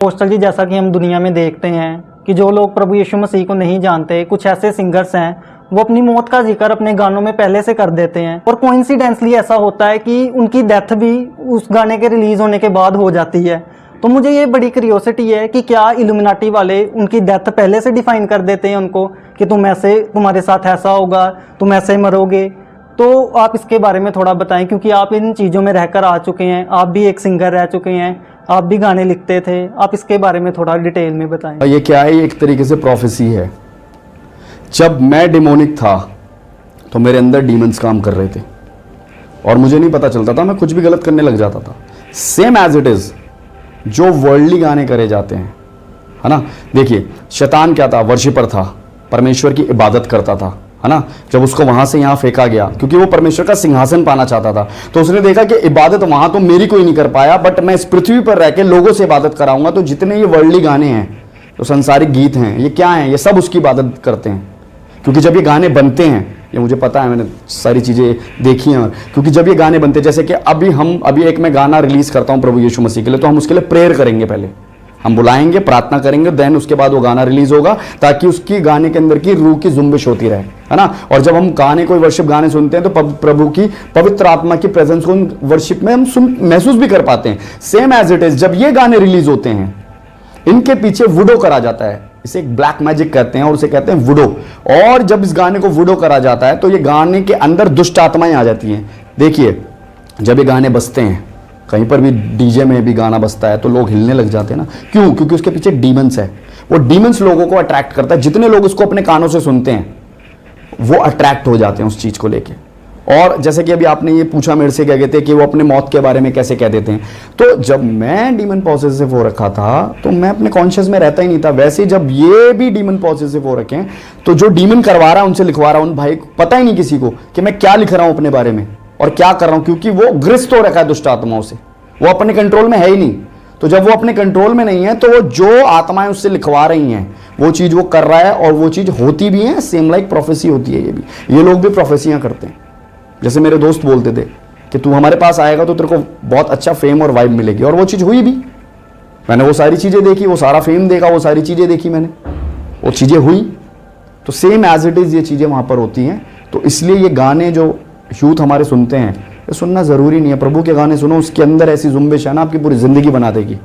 Postal जी, जैसा कि हम दुनिया में देखते हैं कि जो लोग प्रभु यीशु मसीह को नहीं जानते, कुछ ऐसे सिंगर्स हैं वो अपनी मौत का जिक्र अपने गानों में पहले से कर देते हैं और कोइंसिडेंटली ऐसा होता है कि उनकी डेथ भी उस गाने के रिलीज़ होने के बाद हो जाती है। तो मुझे ये बड़ी क्यूरियोसिटी है कि क्या इल्यूमिनाटी वाले उनकी डेथ पहले से डिफाइन कर देते हैं उनको कि तुम ऐसे, तुम्हारे साथ ऐसा होगा, तुम ऐसे मरोगे। तो आप इसके बारे में थोड़ा बताएं, क्योंकि आप इन चीज़ों में रहकर आ चुके हैं, आप भी एक सिंगर रह चुके हैं, आप भी गाने लिखते थे, आप इसके बारे में थोड़ा डिटेल में बताएं। ये क्या है? एक तरीके से प्रोफेसी है। जब मैं डिमोनिक था तो मेरे अंदर डीमंस काम कर रहे थे और मुझे नहीं पता चलता था, मैं कुछ भी गलत करने लग जाता था। सेम एज इट इज जो वर्ल्डली गाने करे जाते हैं, है ना। देखिए, शैतान क्या था? वर्शिपर था, परमेश्वर की इबादत करता था, है ना। जब उसको वहां से यहां फेंका गया क्योंकि वो परमेश्वर का सिंहासन पाना चाहता था, तो उसने देखा कि इबादत वहां तो मेरी कोई नहीं कर पाया, बट मैं इस पृथ्वी पर रह के लोगों से इबादत कराऊंगा। तो जितने ये वर्ल्डली गाने हैं, तो संसारिक गीत हैं, ये क्या हैं? ये सब उसकी इबादत करते हैं। क्योंकि जब ये गाने बनते हैं, ये मुझे पता है, मैंने सारी चीज़ें देखी हैं, क्योंकि जब ये गाने बनते हैं, जैसे कि अभी एक मैं गाना रिलीज़ करता हूँ प्रभु यीशु मसीह के लिए, तो हम उसके लिए प्रेयर करेंगे, पहले हम बुलाएंगे, प्रार्थना करेंगे, देन उसके बाद वो गाना रिलीज होगा, ताकि उसकी गाने के अंदर की रूह की जुम्बिश होती रहे, है ना। और जब हम गाने, कोई वर्शिप गाने सुनते हैं, तो प्रभु की पवित्र आत्मा की प्रेजेंस को वर्शिप में हम महसूस भी कर पाते हैं। सेम एज इट इज जब ये गाने रिलीज होते हैं, इनके पीछे वुडो करा जाता है, इसे एक ब्लैक मैजिक कहते हैं और उसे कहते हैं वुडो। और जब इस गाने को वुडो करा जाता है, तो ये गाने के अंदर दुष्ट आत्माएं आ जाती हैं। देखिए, जब ये गाने बजते हैं, कहीं पर भी डीजे में भी गाना बजता है, तो लोग हिलने लग जाते हैं ना। क्यों? क्योंकि उसके पीछे डीमंस है। वो डीमंस लोगों को अट्रैक्ट करता है। जितने लोग उसको अपने कानों से सुनते हैं, वो अट्रैक्ट हो जाते हैं उस चीज को लेके। और जैसे कि अभी आपने ये पूछा मेरे से, क्या कहते हैं कि वो अपने मौत के बारे में कैसे कह देते हैं, तो जब मैं डीमन पॉसेसिव हो रखा था, तो मैं अपने कॉन्शियस में रहता ही नहीं था। वैसे जब ये भी डीमन पॉसेसिव हो रखे हैं, तो जो डीमन करवा रहा है उनसे लिखवा रहा हूं, भाई पता ही नहीं किसी को कि मैं क्या लिख रहा हूं अपने बारे में और क्या कर रहा हूं, क्योंकि वो ग्रस्त हो रखा है दुष्ट आत्माओं से, वो अपने कंट्रोल में है ही नहीं। तो जब वो अपने कंट्रोल में नहीं है, तो वो जो आत्माएं उससे लिखवा रही हैं, वो चीज वो कर रहा है और वो चीज होती भी है। सेम लाइक प्रोफेसी होती है। ये लोग भी प्रोफेसियां करते हैं। जैसे मेरे दोस्त बोलते थे कि तू हमारे पास आएगा तो तेरे को बहुत अच्छा फेम और वाइब मिलेगी, और वो चीज हुई भी। मैंने वो सारी चीजें देखी, वो सारा फेम देखा, वो सारी चीजें देखी मैंने, वो चीजें हुई। तो सेम एज इट इज ये चीजें वहां पर होती हैं। तो इसलिए ये गाने जो यूथ हमारे सुनते हैं, ये सुनना जरूरी नहीं है। प्रभु के गाने सुनो, उसके अंदर ऐसी जुम्बिश है ना, आपकी पूरी जिंदगी बना देगी।